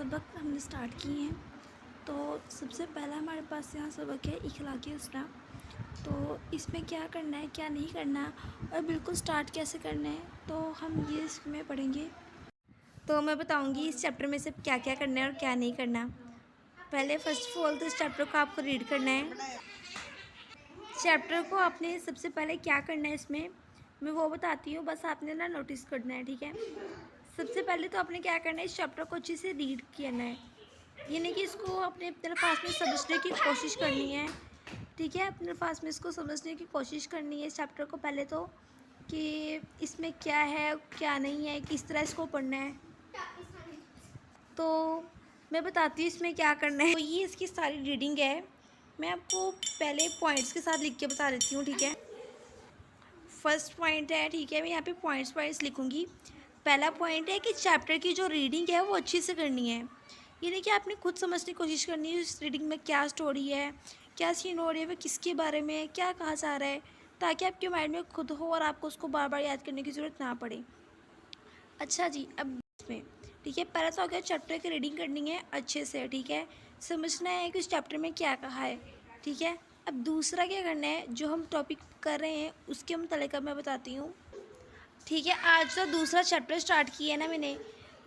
सबक हमने स्टार्ट किए हैं। तो सबसे पहला हमारे पास यहाँ सबक है इखलाक हसनह। तो इसमें क्या करना है, क्या नहीं करना और बिल्कुल स्टार्ट कैसे करना है, तो हम ये इसमें पढ़ेंगे। तो मैं बताऊंगी इस चैप्टर में से क्या क्या करना है और क्या नहीं करना। पहले फर्स्ट ऑफ ऑल तो इस चैप्टर को आपको रीड करना है। चैप्टर को आपने सबसे पहले क्या करना है इसमें मैं वो बताती हूँ, बस आपने ना नोटिस करना है, ठीक है। सबसे पहले तो आपने क्या करना है, इस चैप्टर को अच्छे से रीड करना है। ये नहीं कि इसको अपने पास में समझने की कोशिश करनी है, ठीक है। अपने पास में इसको समझने की कोशिश करनी है इस चैप्टर को पहले तो, कि इसमें क्या है क्या नहीं है, किस तरह इसको पढ़ना है। तो मैं बताती हूँ इसमें क्या करना है। तो ये इसकी सारी रीडिंग है। मैं आपको पहले पॉइंट्स के साथ लिख के बता देती हूँ, ठीक है। फर्स्ट पॉइंट है, ठीक है, मैं यहाँ पे पॉइंट्स लिखूँगी। पहला पॉइंट है कि चैप्टर की जो रीडिंग है वो अच्छी से करनी है। ये नहीं कि आपने खुद समझने की कोशिश करनी है इस रीडिंग में क्या स्टोरी है, क्या सीन हो रही है, वो किसके बारे में है, क्या कहा जा रहा है, ताकि आपके माइंड में खुद हो और आपको उसको बार बार याद करने की ज़रूरत ना पड़े। अच्छा जी, अब इसमें ठीक है, पहला तो हो गया चैप्टर की रीडिंग करनी है अच्छे से, ठीक है। समझना है कि उस चैप्टर में क्या कहा है, ठीक है। अब दूसरा क्या करना है, जो हम टॉपिक कर रहे हैं उसके मुतालिक मैं बताती हूँ, ठीक है। आज तो दूसरा चैप्टर स्टार्ट किया है ना मैंने,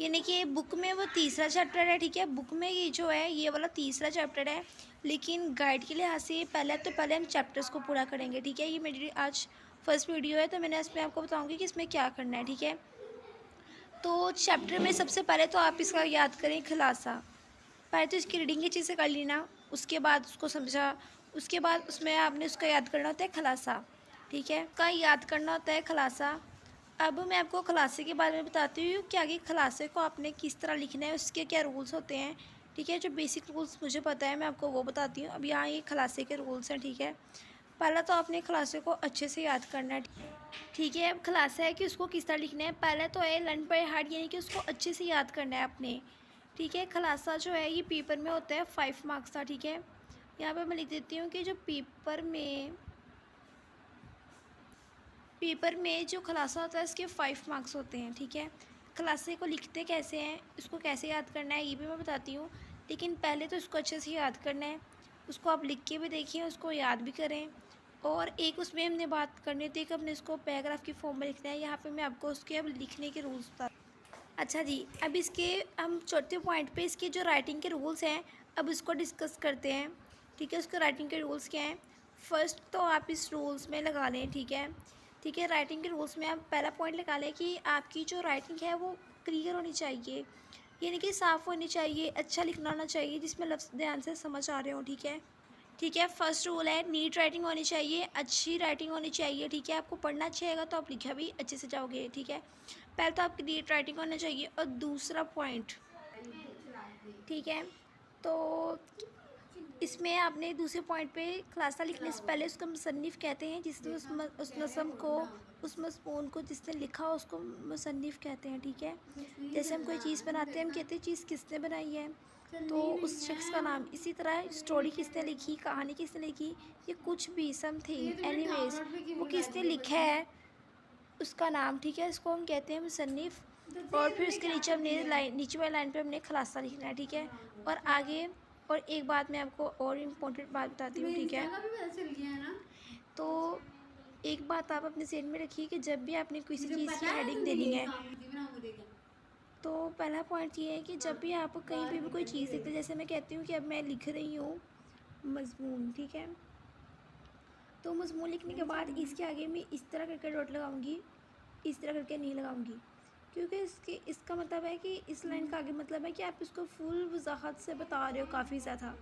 यानी कि बुक में वो तीसरा चैप्टर है, ठीक है। बुक में ये जो है ये वाला तीसरा चैप्टर है, लेकिन गाइड के लिहाज से पहले हम चैप्टर्स को पूरा करेंगे, ठीक है। ये मेरी आज फर्स्ट वीडियो है, तो मैंने इसमें आपको बताऊँगी कि इसमें क्या करना है, ठीक है। तो चैप्टर में सबसे पहले तो आप इसका याद करें खुलासा। पहले तो इसकी रीडिंग अच्छे से कर लेना, उसके बाद उसको समझा, उसके बाद उसमें आपने उसका याद करना होता है खुलासा, ठीक है। का याद करना होता है खुलासा। अब मैं आपको खुलासे के बारे में बताती हूँ कि आगे खुलासे को आपने किस तरह लिखना है, उसके क्या रूल्स होते हैं, ठीक है। जो बेसिक रूल्स मुझे पता है मैं आपको वो बताती हूँ। अब यहाँ ये खुलासे के रूल्स हैं, ठीक है। पहला तो आपने खुलासे को अच्छे से याद करना है, ठीक है। अब खुलासा है कि उसको किस तरह लिखना है। पहले तो है लर्न बाय हार्ट, यानी कि उसको अच्छे से याद करना है आपने, ठीक है। खुलासा जो है ये पेपर में होता है 5 मार्क्स का, ठीक है। यहाँ पे मैं लिख देती हूँ कि जो पेपर में जो खुलासा होता है इसके 5 मार्क्स होते हैं, ठीक है। खुलासे को लिखते कैसे हैं, इसको कैसे याद करना है ये भी मैं बताती हूँ, लेकिन पहले तो इसको अच्छे से याद करना है। उसको आप लिख के भी देखिए, उसको याद भी करें। और एक उसमें हमने बात करनी थी कि अपने इसको पैराग्राफ की फॉर्म में लिखना है। यहाँ पे मैं आपको उसके अब लिखने के रूल्स बता। अच्छा जी, अब इसके हम चौथे पॉइंट पे इसके जो राइटिंग के रूल्स हैं अब इसको डिस्कस करते हैं, ठीक है। उसके राइटिंग के रूल्स क्या हैं, फर्स्ट तो आप इस रूल्स में लगा लें, ठीक है। ठीक है, राइटिंग के रूल्स में आप पहला पॉइंट लगा लें कि आपकी जो राइटिंग है वो क्लियर होनी चाहिए, यानी कि साफ़ होनी चाहिए, अच्छा लिखना होना चाहिए, जिसमें लफ्ज़ ध्यान से समझ आ रहे हो, ठीक है। ठीक है, फर्स्ट रूल है नीट राइटिंग होनी चाहिए, अच्छी राइटिंग होनी चाहिए, ठीक है। आपको पढ़ना अच्छा आएगा तो आप लिखा भी अच्छे से जाओगे, ठीक है। पहले तो आपकी नीट राइटिंग होना चाहिए। और दूसरा पॉइंट, ठीक है, तो इसमें आपने दूसरे पॉइंट पे खुलासा लिखने से पहले उसको मुसन्निफ़ कहते हैं, जिसने उस नज़म को, उस मज़मून को जिसने लिखा उसको मुसन्निफ़ कहते हैं, ठीक है। जैसे हम कोई चीज़ बनाते हैं हम कहते हैं चीज़ किसने बनाई है, तो उस शख्स का नाम। इसी तरह स्टोरी किसने लिखी, कहानी किसने लिखी, ये कुछ भी समथिंग एनीवेज वो किसने लिखा है उसका नाम, ठीक है। इसको हम कहते हैं मुसन्निफ़। और फिर उसके नीचे हमने नीचे वाली लाइन पे हमने खुलासा लिखना है, ठीक है। और आगे और एक बात मैं आपको और इम्पोर्टेंट बात बताती हूँ, ठीक है। तो एक बात आप अपने ज़हन में रखिए कि जब भी आपने किसी चीज़ की हेडिंग देनी है, तो पहला पॉइंट ये है कि जब भी आप कहीं पे भी कोई चीज़ लिखते हैं, जैसे मैं कहती हूँ कि अब मैं लिख रही हूँ मज़मून, ठीक है। तो मज़मून लिखने के बाद इसके आगे मैं इस तरह करके डॉट लगाऊंगी, इस तरह करके नहीं लगाऊंगी, क्योंकि इसका मतलब है कि इस लाइन का आगे मतलब है कि आप इसको फुल वजाहत से बता रहे हो काफ़ी ज़्यादा।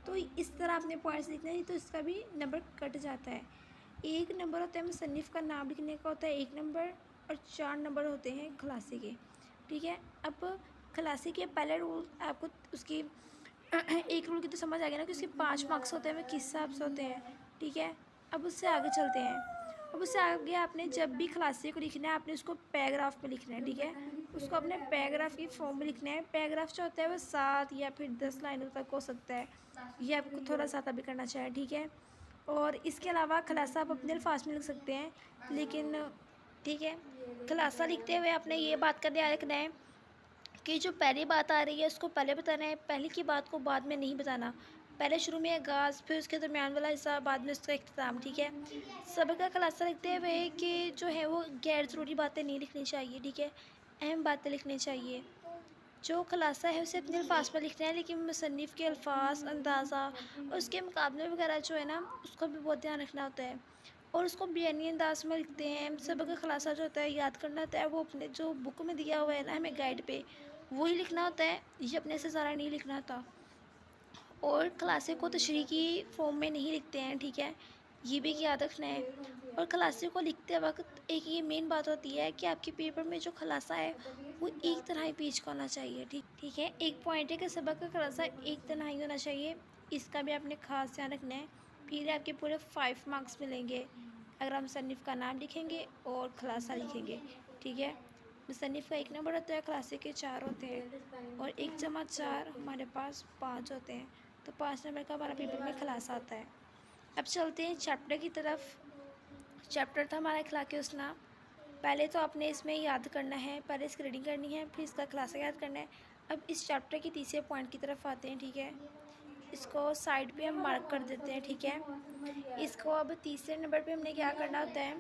तो इस तरह आपने पॉइंट्स लिखना है, तो इसका भी नंबर कट जाता है। एक नंबर होता है मुसन्निफ़ का नाम लिखने का होता है 1 नंबर, और 4 नंबर होते हैं खुलासे के, ठीक है। अब खुलासे के पहले रूल आपको उसकी एक रूल की तो समझ आ गया ना कि उसके 5 मार्क्स होते हैं, वो किस हिसाब से होते हैं, ठीक है। अब उससे आगे चलते हैं। अब उससे आगे आपने जब भी खुलासे को लिखना है आपने उसको पैराग्राफ में लिखना है, ठीक है। उसको अपने पैराग्राफ की फॉर्म में लिखना है। पैराग्राफ जो होता है वो 7 या फिर 10 लाइनों तक हो सकता है, ये आपको थोड़ा ज़्यादा भी करना चाहिए, ठीक है। और इसके अलावा खुलासा आप अपने अल्फाज में लिख सकते हैं, लेकिन ठीक है, खुलासा लिखते हुए आपने ये बात का ध्यान रखना है कि जो पहली बात आ रही है उसको पहले बताना है, पहले की बात को बाद में नहीं बताना। पहले शुरू में आगाज़, फिर उसके दरमियान वाला हिस्सा, बाद में उसका इख्तिताम, ठीक है। सबक का खुलासा लिखते हुए कि जो है वो गैर ज़रूरी बातें नहीं लिखनी चाहिए, ठीक है, अहम बातें लिखनी चाहिए। जो खुलासा है उसे अपने अल्फाज पर लिखना है, लेकिन मुसन्निफ़ के अल्फाज, अंदाज़ा और उसके मुकाबले वगैरह जो है ना उसका भी बहुत ध्यान रखना होता है। और उसको बयानी अंदाज में लिखते हैं। सबक का खुलासा जो होता है याद करना होता है, वो अपने जो बुक में दिया हुआ है ना हमें गाइड पे, वही लिखना होता है, ये अपने से ज़्यादा नहीं लिखना होता। और खुलासे को तशरीह की फॉर्म में नहीं लिखते हैं, ठीक है, ये भी याद रखना है। और खुलासे को लिखते वक्त एक ये मेन बात होती है कि आपके पेपर में जो खुलासा है वो एक तरह ही पेज का होना चाहिए, ठीक है। एक पॉइंट है कि सबक का खुलासा एक तरह ही होना चाहिए, इसका भी आपने ख़ास ध्यान रखना है। फिर आपके पूरे 5 मार्क्स मिलेंगे अगर हम मुसन्निफ़ का नाम लिखेंगे और खुलासा लिखेंगे, ठीक है। मुसन्निफ़ का 1 नंबर होता है, खुलासे के 4 होते हैं, और 1 जमा 4 हमारे पास 5 होते हैं, तो 5 नंबर का हमारा पेपर में खुलासा आता है। अब चलते हैं चैप्टर की तरफ। चैप्टर था हमारा अखलाक हुस्ना। पहले तो आपने इसमें याद करना है, पहले इसकी रीडिंग करनी है, फिर इसका खुलासा याद करना है। अब इस चैप्टर के तीसरे पॉइंट की तरफ आते हैं, ठीक है। इसको साइड पे हम मार्क कर देते हैं, ठीक है। इसको अब तीसरे नंबर पे हमने क्या करना होता है,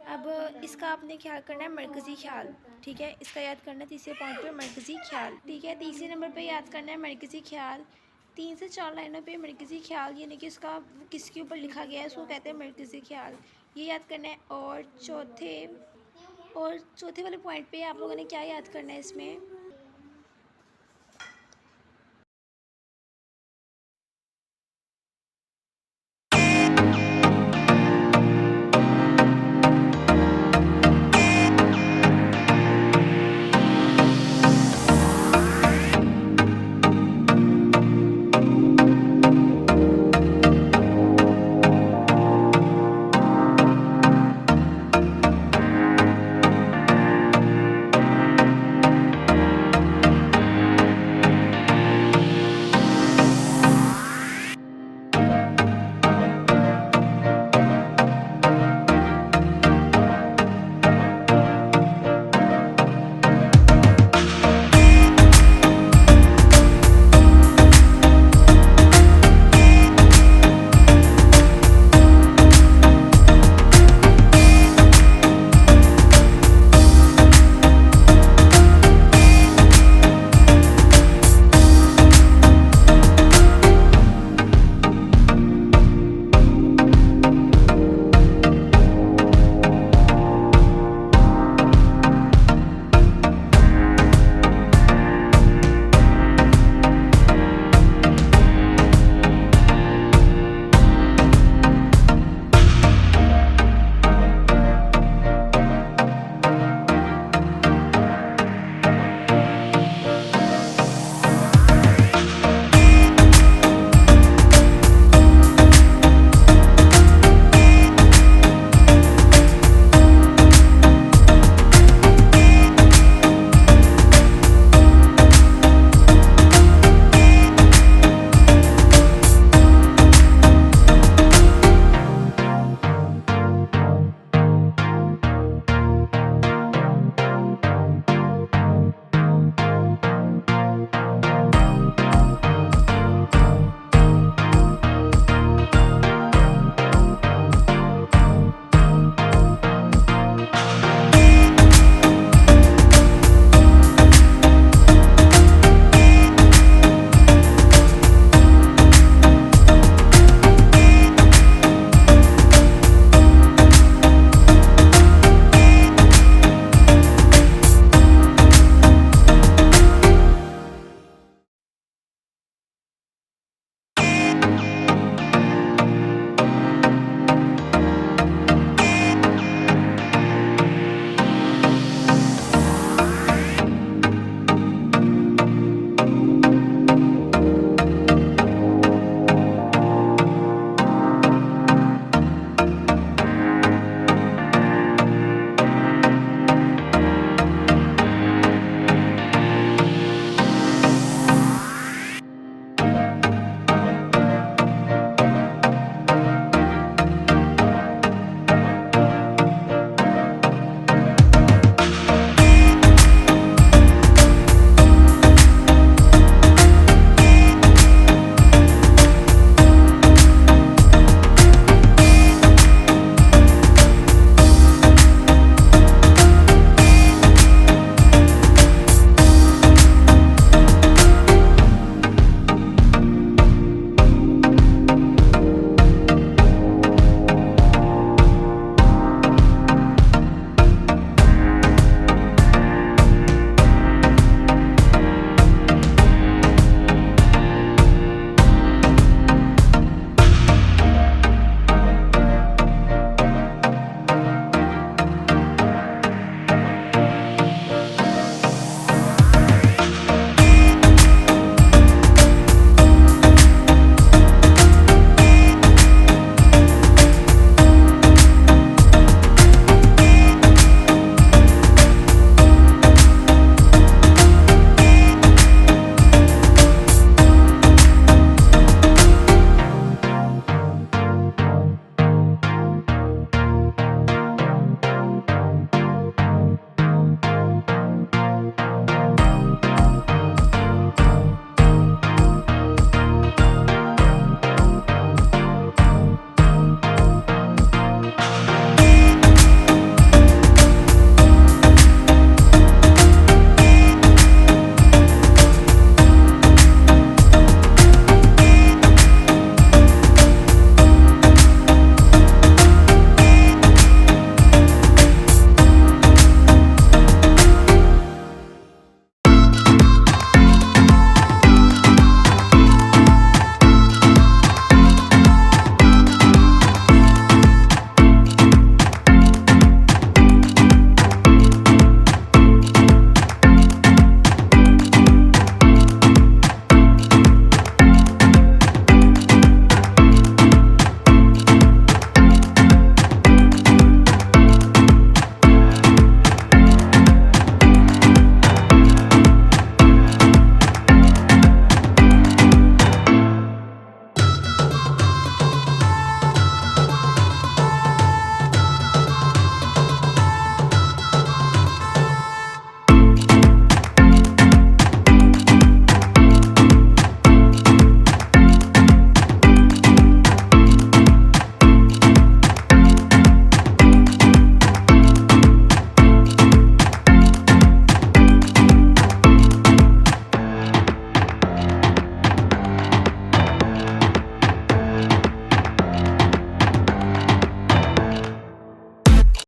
अब इसका आपने ख्याल करना है मरकज़ी ख्याल, ठीक है। इसका याद करना है तीसरे पॉइंट पे मरकज़ी ख्याल, ठीक है। तीसरे नंबर पे याद करना है मरकज़ी ख्याल। 3 से 4 लाइनों पे मरकज़ी ख्याल, यानी कि इसका किसके ऊपर लिखा गया है उसको कहते हैं मरकज़ी ख्याल, ये याद करना है। और चौथे वाले पॉइंट पे आप लोगों ने क्या याद करना है, इसमें